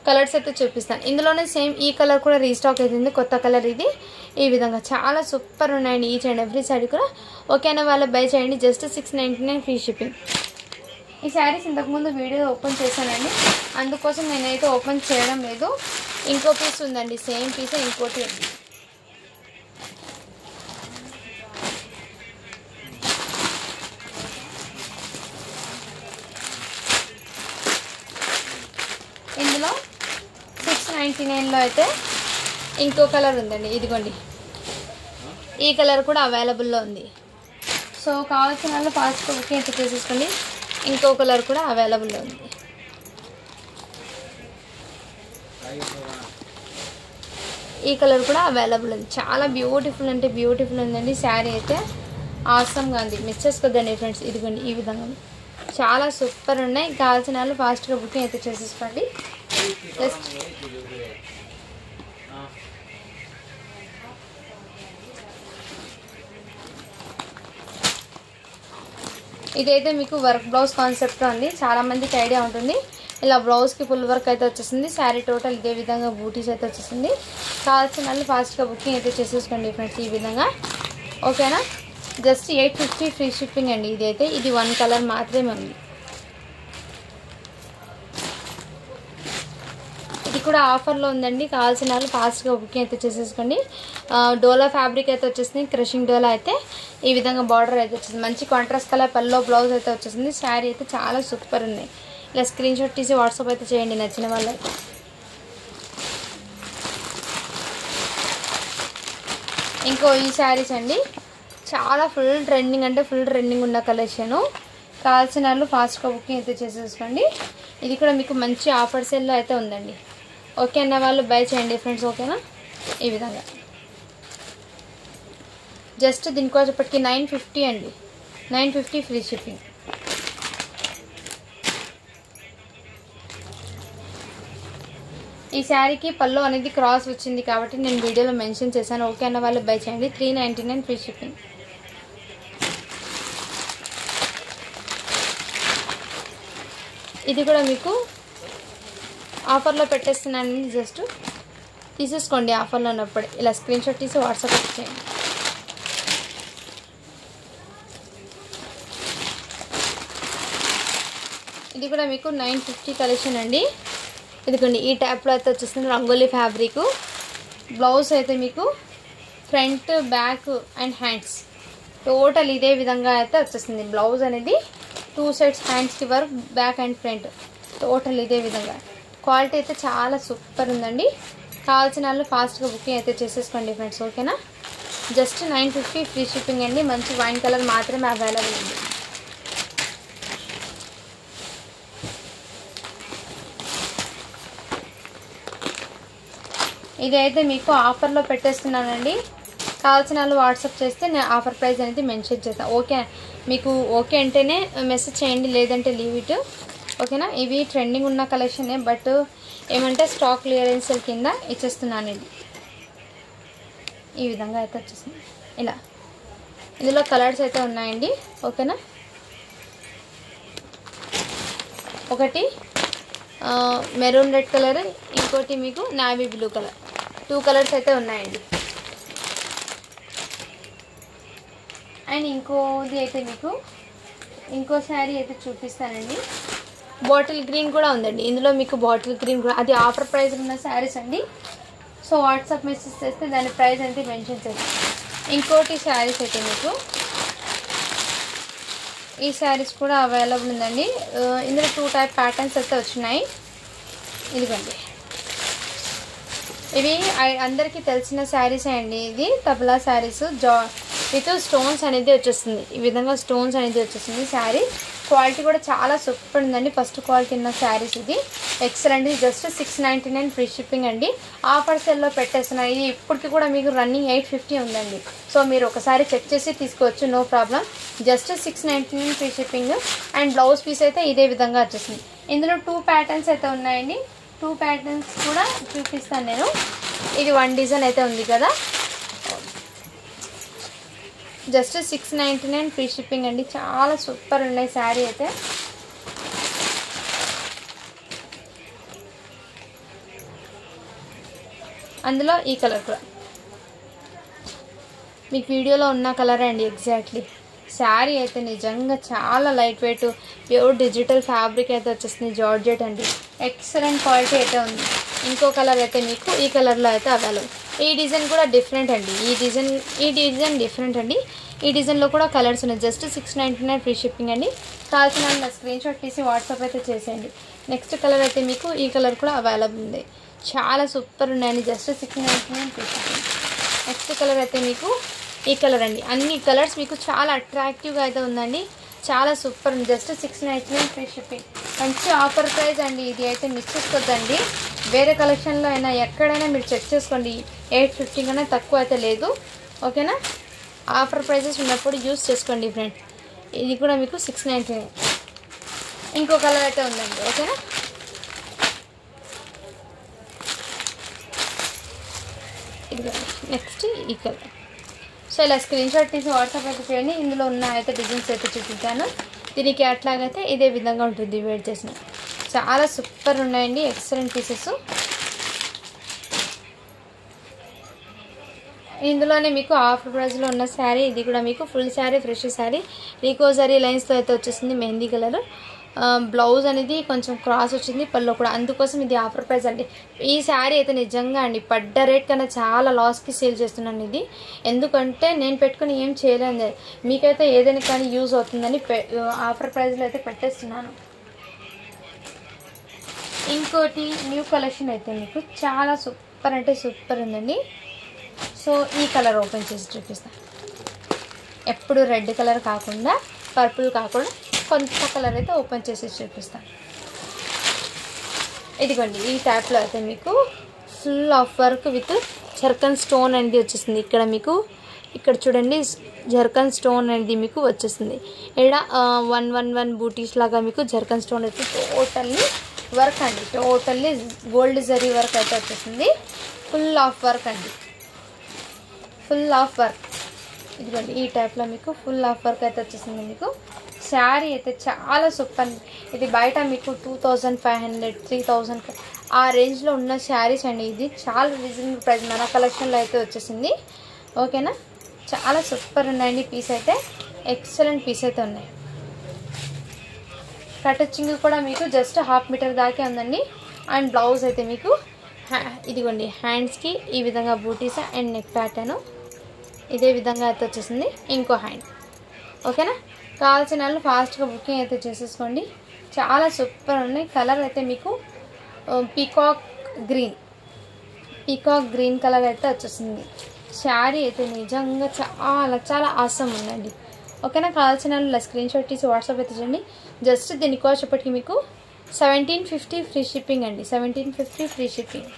కలర్స్ అయితే చూపిస్తాను. ఇందులోనే సేమ్ ఈ కలర్ కూడా రీస్టాక్ అవుతుంది, కొత్త కలర్ ఇది. ఈ విధంగా చాలా సూపర్ ఉన్నాయండి ఈచ్ అండ్ ఎవ్రీ శారీ కూడా. ఓకేనా, వాళ్ళ బై చేయండి. Just 699 free shipping. ఈ శారీస్ ఇంతకుముందు వీడియో ఓపెన్ చేశానండి, అందుకోసం నేనైతే ఓపెన్ చేయడం లేదు. ఇంకో పీస్ ఉందండి, సేమ్ పీసే ఇంకోటి ఉంది. ఇందులో 699లో అయితే ఇంకో కలర్ ఉందండి. ఇదిగోండి, ఈ కలర్ కూడా అవైలబుల్లో ఉంది. సో కావాల్సిన వాళ్ళు ఫాస్ట్గా బుకింగ్ అయితే చేసేసుకోండి. ఇంకో కలర్ కూడా అవైలబుల్లో ఉంది. ఈ కలర్ కూడా అవైలబుల్ ఉంది. చాలా బ్యూటిఫుల్ అంటే బ్యూటిఫుల్ ఉందండి. శారీ అయితే ఆసమ్గా ఉంది, మిస్ చేసుకోద్దండి ఫ్రెండ్స్. ఇదిగోండి, ఈ విధంగా చాలా సూపర్ ఉన్నాయి. కావాల్సిన వాళ్ళు ఫాస్ట్గా బుకింగ్ అయితే చేసేసుకోండి. జస్ట్ ఇదైతే మీకు వర్క్ బ్లౌజ్ కాన్సెప్ట్ ఉంది, చాలామందికి ఐడియా ఉంటుంది. ఇలా బ్లౌజ్కి ఫుల్ వర్క్ అయితే వచ్చేసింది. శారీ టోటల్ ఇదే విధంగా బూటీస్ అయితే వచ్చేసింది. కావాల్సిన వాళ్ళు ఫాస్ట్గా బుకింగ్ అయితే చేసేసుకోండి ఫ్రెండ్స్. ఈ విధంగా ఓకేనా, జస్ట్ 850 ఫ్రీ షిప్పింగ్ అండి. ఇదైతే ఇది 1 కలర్ మాత్రమే ఉంది. ఇది కూడా ఆఫర్లో ఉందండి. కావాల్సిన వాళ్ళు ఫాస్ట్గా బుకింగ్ అయితే చేసేసుకోండి. డోలా ఫ్యాబ్రిక్ అయితే వచ్చేసింది, క్రషింగ్ డోలా అయితే ఈ విధంగా బార్డర్ అయితే వచ్చేసింది. మంచి కాంట్రాస్ట్ కలర్ పల్లో బ్లౌజ్ అయితే వచ్చేసింది. శారీ అయితే చాలా సూపర్ ఉన్నాయి. ఇలా స్క్రీన్ షాట్ తీసి వాట్సాప్ అయితే చేయండి నచ్చిన వాళ్ళు. ఇంకో ఈ శారీస్ అండి, చాలా ఫుల్ ట్రెండింగ్ అంటే ఫుల్ ట్రెండింగ్ ఉన్న కలెక్షను. కావాల్సిన వాళ్ళు ఫాస్ట్గా బుకింగ్ అయితే చేసేసుకోండి. ఇది కూడా మీకు మంచి ఆఫర్ సేల్లో అయితే ఉందండి. ఓకే అన్న వాళ్ళు బై చేయండి ఫ్రెండ్స్. ఓకేనా, ఈ విధంగా జస్ట్ దీనికోసం ఇప్పటికి 950 అండి. 950 ఫ్రీ షిప్పింగ్. ఈ శారీకి పళ్ళు అనేది క్రాస్ వచ్చింది కాబట్టి నేను వీడియోలో మెన్షన్ చేశాను. ఓకే అన్న వాళ్ళు బై చేయండి. 399 ఫ్రీ షిప్పింగ్. ఇది కూడా మీకు ఆఫర్లో పెట్టేస్తున్నానండి. జస్ట్ తీసేసుకోండి ఆఫర్లో ఉన్నప్పుడు. ఇలా స్క్రీన్ షాట్ తీసి వాట్సాప్ చేయండి. ఇది కూడా మీకు 950 కలెక్షన్ అండి. ఇదిగోండి ఈ ట్యాప్లో అయితే వచ్చేస్తుంది రంగోలీ ఫ్యాబ్రిక్. బ్లౌజ్ అయితే మీకు front back and hands total ఇదే విధంగా అయితే వచ్చేస్తుంది. బ్లౌజ్ అనేది 2 సైడ్స్ హ్యాండ్స్కి work, back and front total ఇదే విధంగా. క్వాలిటీ అయితే చాలా సూపర్ ఉందండి. కావాల్సిన వాళ్ళు ఫాస్ట్గా బుకింగ్ అయితే చేసేసుకోండి ఫ్రెండ్స్. ఓకేనా, జస్ట్ 950 ఫ్రీ షిప్పింగ్ అండి. మంచి వైన్ కలర్ మాత్రమే అవైలబుల్ ఉంది. ఇది అయితే మీకు ఆఫర్లో పెట్టేస్తున్నానండి. కావాల్సిన వాళ్ళు వాట్సాప్ చేస్తే నేను ఆఫర్ ప్రైస్ అనేది మెన్షన్ చేస్తాను. ఓకే, మీకు ఓకే అంటేనే మెసేజ్ చేయండి, లేదంటే లీవ్ ఇట్. ఓకేనా, ఇవి ట్రెండింగ్ ఉన్న కలెక్షనే, బట్ ఏమంటే స్టాక్ క్లియరెన్స్ కింద ఇచ్చేస్తున్నాను. ఇది ఈ విధంగా అయితే వచ్చేస్తుంది. ఇలా ఇందులో కలర్స్ అయితే ఉన్నాయండి. ఓకేనా, ఒకటి మెరూన్ రెడ్ కలర్, ఇంకోటి మీకు నావీ బ్లూ కలర్. 2 కలర్స్ అయితే ఉన్నాయండి. అండ్ ఇంకోది అయితే మీకు ఇంకో శారీ అయితే చూపిస్తానండి. బాటిల్ గ్రీన్ కూడా ఉందండి. ఇందులో మీకు బాటిల్ గ్రీన్ కూడా, అది ఆఫర్ ప్రైస్ ఉన్న శారీస్ అండి. సో వాట్సాప్ మెసేజ్ చేస్తే దాని ప్రైస్ అయితే మెన్షన్ చేస్తాను. ఇంకోటి శారీస్ అయితే మీకు ఈ శారీస్ కూడా అవైలబుల్ ఉందండి. ఇందులో 2 టైప్ ప్యాటర్న్స్ అయితే వచ్చినాయి. ఇదిగోండి, ఇవి అందరికీ తెలిసిన శారీసే అండి. ఇది తబలా శారీస్ విత్ స్టోన్స్ అనేది వచ్చేస్తుంది. ఈ విధంగా స్టోన్స్ అనేది వచ్చేస్తుంది. శారీ క్వాలిటీ కూడా చాలా సూపర్ ఉందండి. ఫస్ట్ క్వాలిటీ ఉన్న శారీస్ ఇది ఎక్సలెంట్. జస్ట్ 699 ఫ్రీ షిప్పింగ్ అండి. ఆఫర్ సెల్లో పెట్టేస్తున్నాయి. ఇది ఇప్పటికి కూడా మీకు రన్నింగ్ 850 ఉందండి. సో మీరు ఒకసారి చెక్ చేసి తీసుకోవచ్చు, no problem. Just 699 free shipping. And blouse piece అయితే ఇదే విధంగా వచ్చేసింది. ఇందులో 2 ప్యాటర్న్స్ అయితే ఉన్నాయండి. 2 ప్యాటర్న్స్ కూడా చూపిస్తాను నేను. ఇది 1 డిజైన్ అయితే ఉంది కదా. జస్ట్ 699 ఫ్రీ షిప్పింగ్ అండి. చాలా సూపర్ ఉన్నాయి శారీ అయితే. అందులో ఈ కలర్ కూడా మీకు వీడియోలో ఉన్న కలర్ అండి ఎగ్జాక్ట్లీ. శారీ అయితే నిజంగా చాలా light weight pure digital fabric అయితే వచ్చేస్తుంది. జార్జెట్ అండి, ఎక్సలెంట్ క్వాలిటీ అయితే ఉంది. ఇంకో కలర్ అయితే మీకు ఈ కలర్లో అయితే అవైలబుల్. ఈ డిజైన్ కూడా డిఫరెంట్ అండి. ఈ డిజైన్ డిఫరెంట్ అండి. ఈ డిజైన్లో కూడా కలర్స్ ఉన్నాయి. జస్ట్ 699 ఫ్రీ షిప్పింగ్ అండి. కావాల్సిన నా స్క్రీన్ షాట్ తీసి వాట్సాప్ అయితే చేసేయండి. నెక్స్ట్ కలర్ అయితే మీకు ఈ కలర్ కూడా అవైలబుల్ ఉంది. చాలా సూపర్ ఉన్నాయండి. Just 699 free shipping. Next colour అయితే మీకు ఈ కలర్ అండి. అన్ని కలర్స్ మీకు చాలా అట్రాక్టివ్గా అయితే ఉందండి. చాలా సూపర్ ఉంది. Just 699 free shipping. మంచి ఆఫర్ ప్రైస్ అండి. ఇది అయితే మిస్ చేసుకోవద్దండి. వేరే కలెక్షన్లో అయినా ఎక్కడైనా మీరు చెక్ చేసుకోండి. 850 కన్నా తక్కువ అయితే లేదు. ఓకేనా, ఆఫర్ ప్రైజెస్ ఉన్నప్పుడు యూస్ చేసుకోండి ఫ్రెండ్. ఇది కూడా మీకు 699. ఇంకో కలర్ అయితే ఉందండి. ఓకేనా, ఇది నెక్స్ట్ ఈ కలర్. సో ఇలా స్క్రీన్ షాట్ తీసి వాట్సాప్ అయితే చేయండి. ఇందులో ఉన్న అయితే డిజైన్స్ అయితే చూపించాను. దీనికి అట్లాగైతే ఇదే విధంగా ఉంటుంది. వెయిట్ చేసిన చాలా సూపర్ ఉన్నాయండి. Excellent pieces. ఇందులోనే మీకు ఆఫర్ ప్రైస్లో ఉన్న శారీ. ఇది కూడా మీకు ఫుల్ శారీ, ఫ్రెష్ శారీ, రీకోజరీ లైన్స్తో అయితే వచ్చేసింది. మెహందీ కలర్. బ్లౌజ్ అనేది కొంచెం క్రాస్ వచ్చింది, పళ్ళు కూడా. అందుకోసం ఇది ఆఫర్ ప్రైస్ అండి. ఈ శారీ అయితే నిజంగా అండి పడ్డ రేట్ కన్నా చాలా లాస్కి సేల్ చేస్తున్నాను ఇది. ఎందుకంటే నేను పెట్టుకుని ఏం చేయలేదు, మీకైతే ఏదైనా కానీ యూజ్ అవుతుందని ఆఫర్ ప్రైస్లో అయితే పెట్టేస్తున్నాను. ఇంకోటి న్యూ కలెక్షన్ అయితే మీకు చాలా సూపర్ అంటే సూపర్ ఉందండి. సో ఈ కలర్ ఓపెన్ చేసి చూపిస్తాను. ఎప్పుడు రెడ్ కలర్ కాకుండా పర్పుల్ కాకుండా కొంత కలర్ అయితే ఓపెన్ చేసి చూపిస్తాను. ఇదిగోండి ఈ టైప్లో అయితే మీకు full of work with zircon stone అనేది వచ్చేసింది. ఇక్కడ మీకు ఇక్కడ చూడండి జర్కన్ స్టోన్ అనేది మీకు వచ్చేసింది. ఇక్కడ 111 బూటీస్ లాగా మీకు జర్కన్ స్టోన్ అయితే టోటల్లీ వర్క్ అండి. టోటల్లీ గోల్డ్ జరీ వర్క్ అయితే వచ్చేసింది. ఫుల్ ఆఫ్ వర్క్ అండి, ఫుల్ ఆఫ్ వర్క్. ఇదిగోండి ఈ టైప్లో మీకు ఫుల్ ఆఫ్ వర్క్ అయితే వచ్చేసింది. మీకు శారీ అయితే చాలా సూపర్. ఇది బయట మీకు 2500 3000 ఆ రేంజ్లో ఉన్న శారీస్ అండి. ఇది చాలా రీజనబుల్ ప్రైస్ మన కలెక్షన్లో అయితే వచ్చేసింది. ఓకేనా, చాలా సూపర్ ఉన్నాయండి. పీస్ అయితే ఎక్సలెంట్ పీస్ అయితే ఉన్నాయి. కట్ వచ్చింగ్ కూడా మీకు జస్ట్ 1/2 మీటర్ దాకే ఉందండి. అండ్ బ్లౌజ్ అయితే మీకు ఇదిగోండి హ్యాండ్స్కి ఈ విధంగా బూటీస్ అండ్ నెక్ ప్యాటర్న్ ఇదే విధంగా అయితే వచ్చేసింది. ఇంకో హ్యాండ్. ఓకేనా, కావాల్సిన వాళ్ళు ఫాస్ట్గా బుకింగ్ అయితే చేసేసుకోండి. చాలా సూపర్ ఉన్నాయి. కలర్ అయితే మీకు పీకాక్ గ్రీన్ కలర్ అయితే వచ్చేసింది. శారీ అయితే నిజంగా చాలా చాలా ఆసమ్ ఉందండి. ఓకేనా, కావాల్సిన వాళ్ళు స్క్రీన్ షాట్ తీసి వాట్సాప్ అయితే చేయండి. జస్ట్ దీని కాస్ట్ ఇప్పటికి మీకు 1750 ఫ్రీ షిప్పింగ్ అండి. 1750 ఫ్రీ షిప్పింగ్.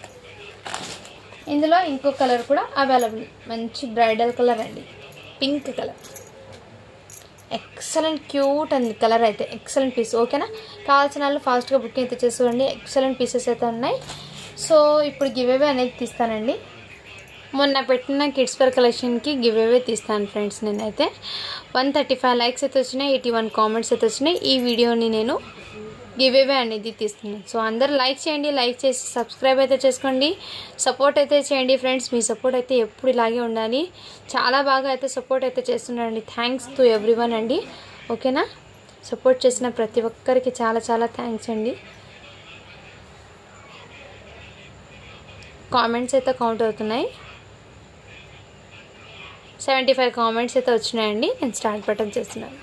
ఇందులో ఇంకో కలర్ కూడా అవైలబుల్. మంచి బ్రైడల్ కలర్ అండి, పింక్ కలర్. ఎక్సలెంట్ క్యూట్ అండి కలర్ అయితే. Excellent piece. ఓకేనా, కావాల్సిన వాళ్ళు ఫాస్ట్గా బుకింగ్ అయితే చేసుకోండి. ఎక్సలెంట్ పీసెస్ అయితే ఉన్నాయి. సో ఇప్పుడు గివ్ అవే అనేది తీస్తానండి. మొన్న పెట్టిన కిడ్స్ వేర్ కలెక్షన్కి గివ్ అవే తీస్తాను ఫ్రెండ్స్. నేనైతే 135 లైక్స్ అయితే వచ్చినాయి, 81 కామెంట్స్ అయితే వచ్చినాయి. ఈ వీడియోని నేను గివ్ అవే అనేది తీస్తున్నాను. సో అందరూ లైక్ చేయండి, లైక్ చేసి సబ్స్క్రైబ్ అయితే చేసుకోండి, సపోర్ట్ అయితే చేయండి ఫ్రెండ్స్. మీ సపోర్ట్ అయితే ఎప్పుడు ఇలాగే ఉండాలి. చాలా బాగా అయితే సపోర్ట్ అయితే చేస్తున్నారండి. థ్యాంక్స్ టు ఎవ్రీవన్ అండి. ఓకేనా, సపోర్ట్ చేసిన ప్రతి ఒక్కరికి చాలా చాలా థ్యాంక్స్ అండి. కామెంట్స్ అయితే కౌంట్ అవుతున్నాయి. 75 కామెంట్స్ అయితే వచ్చినాయండి. నేను స్టార్ట్ బటన్ చేస్తున్నాను.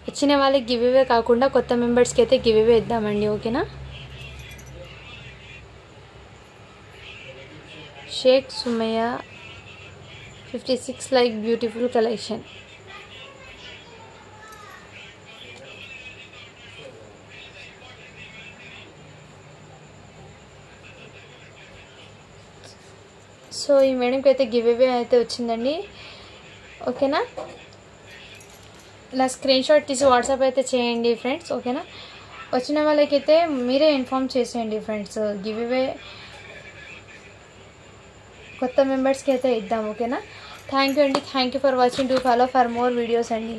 వచ్చిన వాళ్ళకి గివ్ అవే కాకుండా కొత్త మెంబర్స్కి అయితే గివ్ అవే ఇద్దామండి. ఓకేనా, Shaik Sumayya 56 like beautiful collection. So ఈ మేడంకి అయితే గివ్ అవే అయితే వచ్చిందండి. ఓకేనా, ఇలా స్క్రీన్ షాట్ తీసి వాట్సాప్ అయితే చేయండి ఫ్రెండ్స్. ఓకేనా, వచ్చిన వాళ్ళకైతే మీరే ఇన్ఫామ్ చేసేయండి ఫ్రెండ్స్. గివ్ అవే కొత్త మెంబర్స్కి అయితే ఇద్దాం. ఓకేనా, థ్యాంక్ యూ అండి. Thank you for watching. Do follow for more videos అండి.